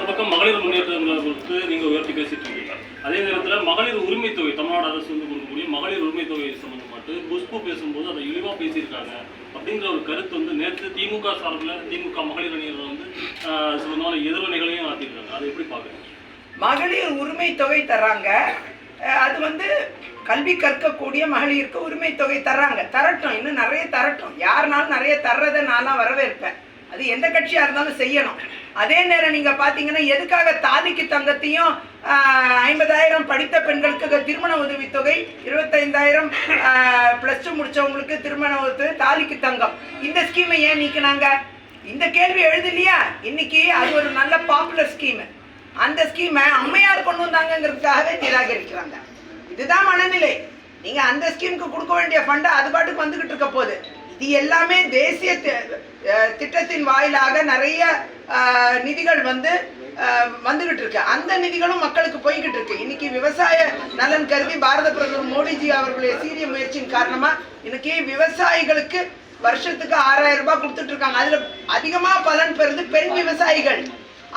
பக்கம் மகளிர் முன்னேற்றங்களை குறித்து நீங்க உயர்த்தி பேசிட்டு இருக்கீங்க. அதே நேரத்தில் மகளிர் உரிமை தொகை தமிழ்நாடு அரசு வந்து கொடுக்கக்கூடிய மகளிர் உரிமை தொகை சம்பந்தப்பட்டு குஷ்பு பேசும்போது அதை இழிவா பேசியிருக்காங்க அப்படிங்கிற ஒரு கருத்து வந்து நேற்று திமுக சார்பில் திமுக மகளிர் அணியினர் வந்து சில எதிர்வினைகளையும் ஆற்றிருக்காங்க. அதை எப்படி பார்க்குறீங்க? மகளிர் உரிமை தொகை தர்றாங்க, அது வந்து கல்வி கற்கக்கூடிய மகளிருக்கு உரிமை தொகை தர்றாங்க, தரட்டும், இன்னும் நிறைய தரட்டும். யாருனாலும் நிறைய தர்றதை நான்லாம் வரவேற்பேன். அது எந்த கட்சியாக இருந்தாலும் செய்யணும். அதே நேரம் நீங்கள் பார்த்தீங்கன்னா எதுக்காக தாலிக்கு தங்கத்தையும் 50,000 படித்த பெண்களுக்கு திருமண உதவித்தொகை, 25,000 +2 முடித்தவங்களுக்கு திருமண உதவி, தாலிக்கு தங்கம், இந்த ஸ்கீமை ஏன் நீக்கினாங்க? இந்த கேள்வி எழுதலையா? இன்னைக்கு அது ஒரு நல்ல பாப்புலர் ஸ்கீமு. அந்த ஸ்கீமை அம்மையார் கொண்டு வந்தாங்கிறதுக்காகவே நிராகரிக்கிறாங்க. இதுதான் மனநிலை. நீங்கள் அந்த ஸ்கீமுக்கு கொடுக்க வேண்டிய ஃபண்டை அது பாட்டுக்கு வந்துக்கிட்டு இருக்க போகுது. இது எல்லாமே தேசிய திட்டத்தின் வாயிலாக நிறைய நிதிகள் வந்துகிட்டு இருக்கு. அந்த நிதிகளும் மக்களுக்கு போய்கிட்டு இருக்கு. இன்னைக்கு விவசாய நலன் கருதி பாரத பிரதமர் மோடிஜி அவர்களுடைய சீரிய முயற்சியின் காரணமா இன்னைக்கு விவசாயிகளுக்கு வருஷத்துக்கு 6,000 ரூபாய் கொடுத்துட்டு இருக்காங்க. அதுல அதிகமா பலன் பெறுது பெண் விவசாயிகள்.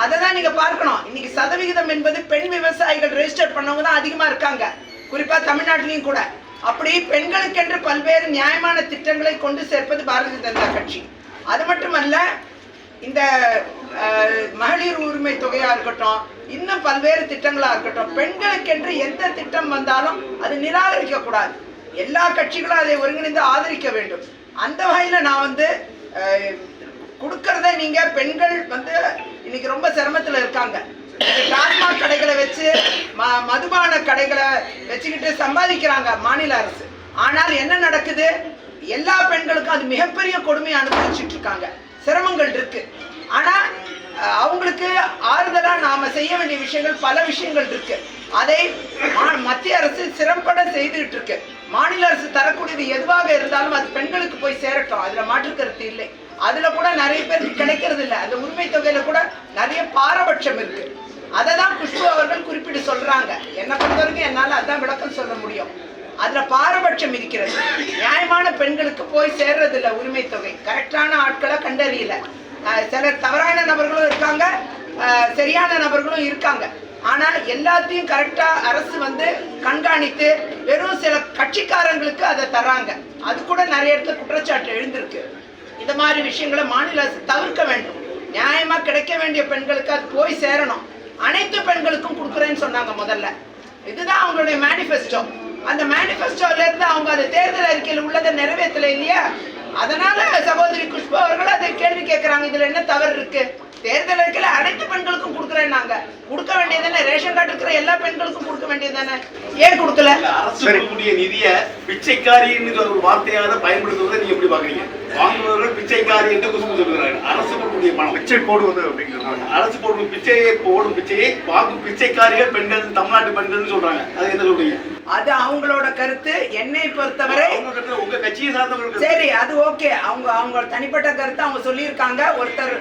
அதை தான் நீங்க பார்க்கணும். இன்னைக்கு சதவிகிதம் என்பது பெண் விவசாயிகள் ரெஜிஸ்டர் பண்ணவங்க தான் அதிகமா இருக்காங்க, குறிப்பா தமிழ்நாட்டிலையும் கூட. அப்படி பெண்களுக்கென்று பல்வேறு நியாயமான திட்டங்களை கொண்டு சேர்ப்பது பாரதிய ஜனதா கட்சி. அது மட்டுமல்ல, இந்த மகளிர் உரிமை தொகையா இருக்கட்டும், இன்னும் பல்வேறு திட்டங்களா இருக்கட்டும், பெண்களுக்கென்று எந்த திட்டம் வந்தாலும் அது நிராகரிக்க கூடாது. எல்லா கட்சிகளும் அதை ஒருங்கிணைந்து ஆதரிக்க வேண்டும். அந்த வகையில் நான் கொடுக்கறத நீங்க பெண்கள் இன்னைக்கு ரொம்ப சிரமத்தில் இருக்காங்க. டாஸ்மாக் கடைகளை வச்சு மதுபான கடைகளை வச்சுக்கிட்டு சம்பாதிக்கிறாங்க மாநில அரசு. ஆனால் என்ன நடக்குது? எல்லா பெண்களுக்கும் அது மிகப்பெரிய கொடுமையை அனுபவிச்சுட்டு இருக்காங்க. சிரமங்கள் இருக்கு. ஆனா அவங்களுக்கு ஆறுதலா நாம செய்ய வேண்டிய விஷயங்கள் பல விஷயங்கள் இருக்கு. அதை மத்திய அரசு சிறப்பட செய்துகிட்டு இருக்கு. மாநில அரசு தரக்கூடியது எதுவாக இருந்தாலும் அது பெண்களுக்கு போய் சேரட்டும், அதுல மாற்று கருத்து இல்லை. அதுல கூட நிறைய பேருக்கு கிடைக்கிறது இல்லை. அந்த உரிமை தொகையில கூட நிறைய பாரபட்சம் இருக்கு. அதை தான் குஷ்பு அவர்கள் குறிப்பிட்டு சொல்றாங்க. என்ன பொறுத்தவரைக்கும் என்னால் அதான் விளக்கம் சொல்ல முடியும். அதுல பாரபட்சம் இருக்கிறது. நியாயமான பெண்களுக்கு போய் சேர்றது இல்லை உரிமை தொகை. கரெக்டான ஆட்களை கண்டறியல. சிலர் தவறான நபர்களும் இருக்காங்க, சரியான நபர்களும் இருக்காங்க. ஆனா எல்லாத்தையும் கரெக்டா அரசு கண்காணித்து வெறும் சில கட்சிக்காரங்களுக்கு அதை தர்றாங்க. அது கூட நிறைய இடத்துல குற்றச்சாட்டு எழுந்திருக்கு. இந்த மாதிரி விஷயங்களை மாநில அரசு தவிர்க்க வேண்டும். நியாயமா கிடைக்க வேண்டிய பெண்களுக்கு அது போய் சேரணும். அனைத்து பெண்களுக்கும் கொடுக்குறேன்னு சொன்னாங்க முதல்ல. இதுதான் அவங்களுடைய மேனிஃபெஸ்டோ. அந்த மேனிஃபெஸ்டோல இருந்து அவங்க அந்த தேர்தல் அறிக்கையில் உள்ளதை நிறைவேற்றல இல்லையா? அதனால சகோதரி குஷ்பு அவர்கள் அதை கேள்வி கேட்கிறாங்க. இதுல என்ன தவறு இருக்கு? தேர்தல் அறிக்கையில அனைத்து பெண்களுக்கும் கொடுக்குறேன். நாங்க கொடுக்க வேண்டியதானே? ரேஷன் கார்டு இருக்கிற எல்லா பெண்களுக்கும் கொடுக்க வேண்டியதானே? ஏன் கொடுக்கல? அரசு நிதியை பிச்சைக்காரி ஒரு வார்த்தையாக பயன்படுத்துவதை நீங்க எப்படி பாக்குறீங்க? வாங்குபவர்கள் பிச்சைக்காரி என்று குஷ்பு சொல்லுகிறாங்க. அரசு கொடுக்கக்கூடிய பணம் பிச்சை போடுவது அப்படிங்கிறாங்க. அரசு போடும் பிச்சையை வாங்கும் பிச்சைக்காரிகள் பெண்கள், தமிழ்நாட்டு பெண்கள் சொல்றாங்க. அது என்ன சொல்றீங்க? அது அவங்களோட கருத்து. என்னை பொறுத்தவரை உங்க கட்சியை சார்ந்தவர்கள் சரி, அது ஓகே. அவங்க தனிப்பட்ட கருத்து அவங்க சொல்லியிருக்காங்க. ஒருத்தர்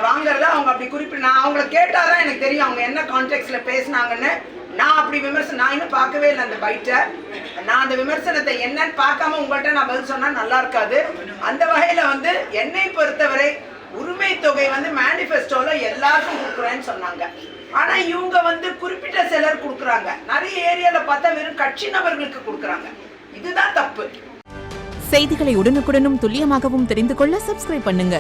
வாங்குறத அவங்க அப்படி குறிப்பிட்டு நான் அவங்கள கேட்டாதான் எனக்கு தெரியும் அவங்க என்ன கான்டெக்ட்ல பேசினாங்கன்னு. நான் அப்படி நான் இன்னும் பார்க்கவே இல்லை அந்த பைட்டை. நான் அந்த விமர்சனத்தை என்னன்னு பார்க்காம உங்கள்கிட்ட நான் பதில் சொன்னா நல்லா இருக்காது. அந்த வகையில என்னை பொறுத்தவரை உரிமை தொகை மேனிஃபெஸ்டோல எல்லாருக்கும் கொடுக்குறேன்னு சொன்னாங்க. ஆனா இவங்க குறிப்பிட்ட சிலர் கொடுக்குறாங்க. நிறைய ஏரியால பார்த்தா வெறும் கட்சி நபர்களுக்கு கொடுக்குறாங்க. இதுதான் தப்பு. செய்திகளை உடனுக்குடனும் துல்லியமாகவும் தெரிந்து கொள்ள சப்ஸ்கிரைப் பண்ணுங்க.